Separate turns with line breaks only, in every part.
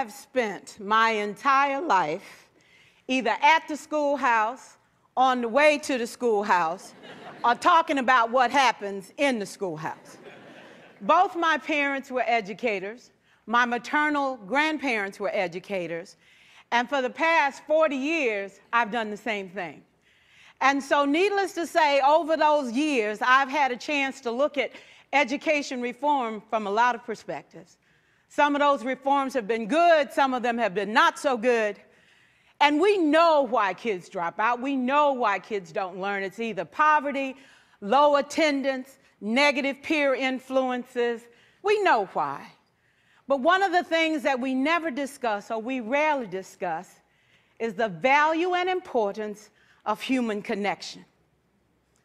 have spent my entire life either at the schoolhouse, on the way to the schoolhouse, or talking about what happens in the schoolhouse. Both my parents were educators. My maternal grandparents were educators. And for the past 40 years, I've done the same thing. And so needless to say, over those years, I've had a chance to look at education reform from a lot of perspectives. Some of those reforms have been good, some of them have been not so good. And we know why kids drop out. We know why kids don't learn. It's either poverty, low attendance, negative peer influences. We know why. But one of the things that we never discuss, or we rarely discuss, is the value and importance of human connection.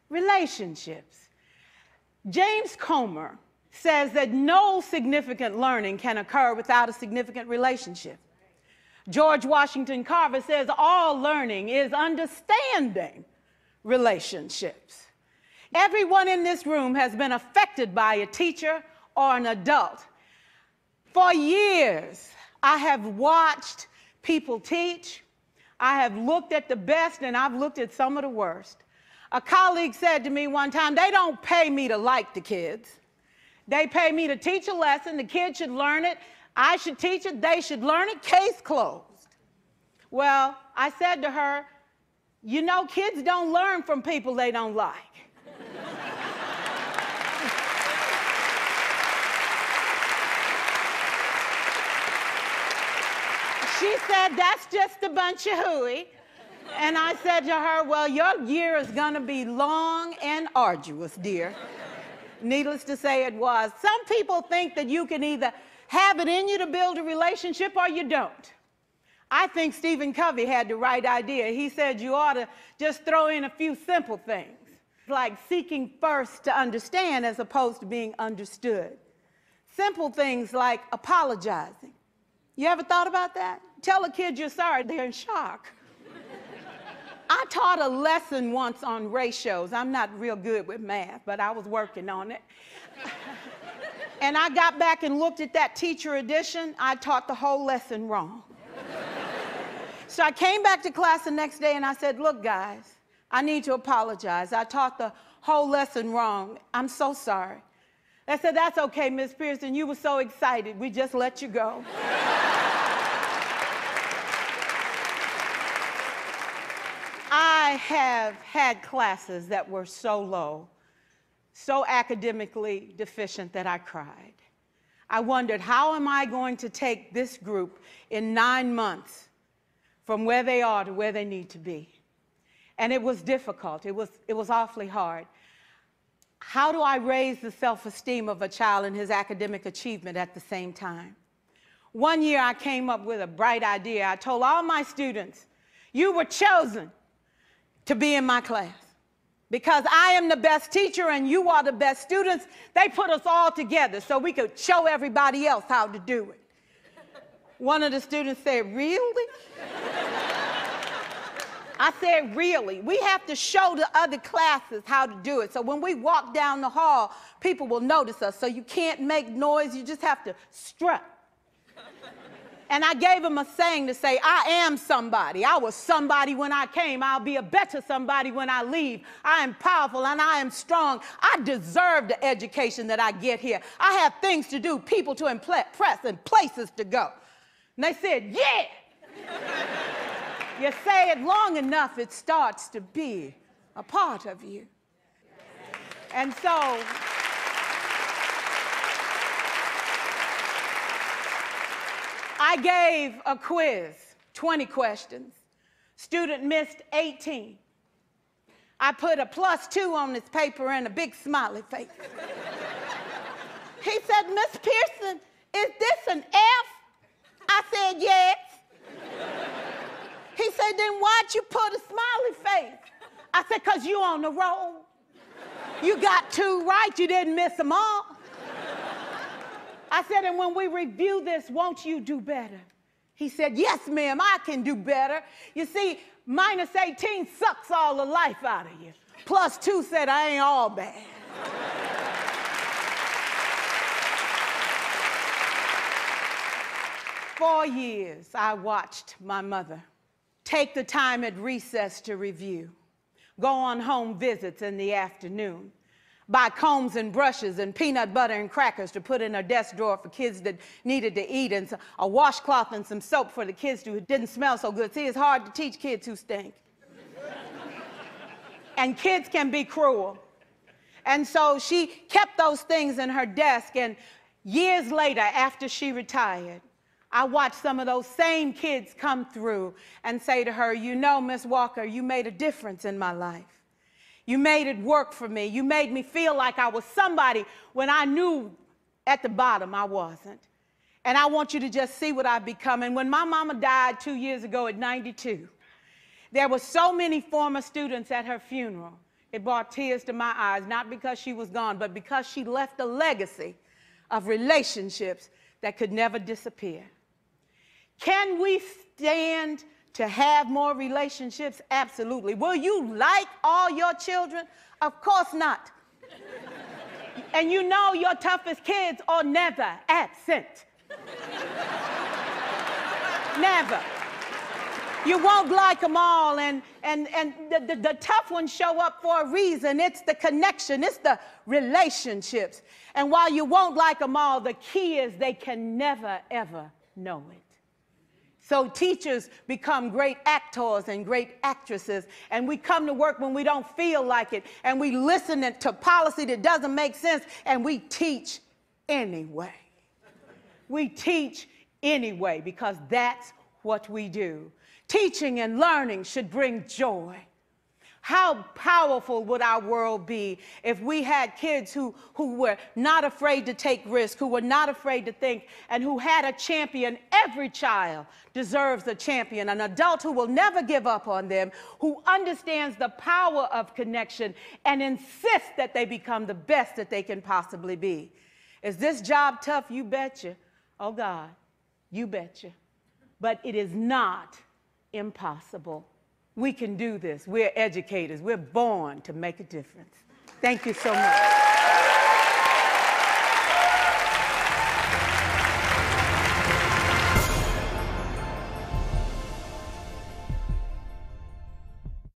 Relationships. James Comer says that no significant learning can occur without a significant relationship. George Washington Carver says all learning is understanding relationships. Everyone in this room has been affected by a teacher or an adult. For years, I have watched people teach. I have looked at the best and I've looked at some of the worst. A colleague said to me one time, they don't pay me to like the kids. They pay me to teach a lesson. The kids should learn it. I should teach it. They should learn it. Case closed. Well, I said to her, you know, kids don't learn from people they don't like. She said, that's just a bunch of hooey. And I said to her, well, your year is going to be long and arduous, dear. Needless to say, it was. Some people think that you can either have it in you to build a relationship or you don't. I think Stephen Covey had the right idea. He said you ought to just throw in a few simple things, like seeking first to understand as opposed to being understood. Simple things like apologizing. You ever thought about that? Tell a kid you're sorry, they're in shock. I taught a lesson once on ratios. I'm not real good with math, but I was working on it. And I got back and looked at that teacher edition. I taught the whole lesson wrong. So I came back to class the next day and I said, look, guys, I need to apologize. I taught the whole lesson wrong. I'm so sorry. They said, that's okay, Miss Pearson. You were so excited. We just let you go. I have had classes that were so low, so academically deficient that I cried. I wondered, how am I going to take this group in 9 months from where they are to where they need to be? And it was difficult. It was awfully hard. How do I raise the self-esteem of a child and his academic achievement at the same time? One year I came up with a bright idea. I told all my students, you were chosen to be in my class because I am the best teacher and you are the best students. They put us all together so we could show everybody else how to do it. One of the students said, really? I said, really? We have to show the other classes how to do it. So when we walk down the hall, people will notice us. So you can't make noise, you just have to strut. And I gave him a saying to say, I am somebody. I was somebody when I came. I'll be a better somebody when I leave. I am powerful and I am strong. I deserve the education that I get here. I have things to do, people to impress, and places to go. And they said, yeah. You say it long enough, it starts to be a part of you. And so, I gave a quiz, 20 questions. Student missed 18. I put a +2 on this paper and a big smiley face. He said, Miss Pearson, is this an F? I said, yes. He said, then why'd you put a smiley face? I said, because you on the roll. You got 2 right, you didn't miss them all. I said, and when we review this, won't you do better? He said, yes, ma'am, I can do better. You see, -18 sucks all the life out of you. +2 said, I ain't all bad. 4 years, I watched my mother take the time at recess to review, go on home visits in the afternoon, buy combs and brushes and peanut butter and crackers to put in her desk drawer for kids that needed to eat, and a washcloth and some soap for the kids who didn't smell so good. See, it's hard to teach kids who stink. And kids can be cruel. And so she kept those things in her desk, and years later, after she retired, I watched some of those same kids come through and say to her, you know, Miss Walker, you made a difference in my life. You made it work for me. You made me feel like I was somebody when I knew at the bottom I wasn't. And I want you to just see what I've become. And when my mama died 2 years ago at 92, there were so many former students at her funeral. It brought tears to my eyes, not because she was gone, but because she left a legacy of relationships that could never disappear. Can we stand to have more relationships? Absolutely. Will you like all your children? Of course not. And you know your toughest kids are never absent. Never. You won't like them all, and the tough ones show up for a reason. It's the connection, it's the relationships. And while you won't like them all, the key is they can never, ever know it. So teachers become great actors and great actresses, and we come to work when we don't feel like it, and we listen to policy that doesn't make sense, and we teach anyway. We teach anyway because that's what we do. Teaching and learning should bring joy. How powerful would our world be if we had kids who were not afraid to take risks, who were not afraid to think, and who had a champion? Every child deserves a champion, an adult who will never give up on them, who understands the power of connection and insists that they become the best that they can possibly be. Is this job tough? You betcha. Oh God, you betcha. But it is not impossible. We can do this. We're educators. We're born to make a difference. Thank you so much.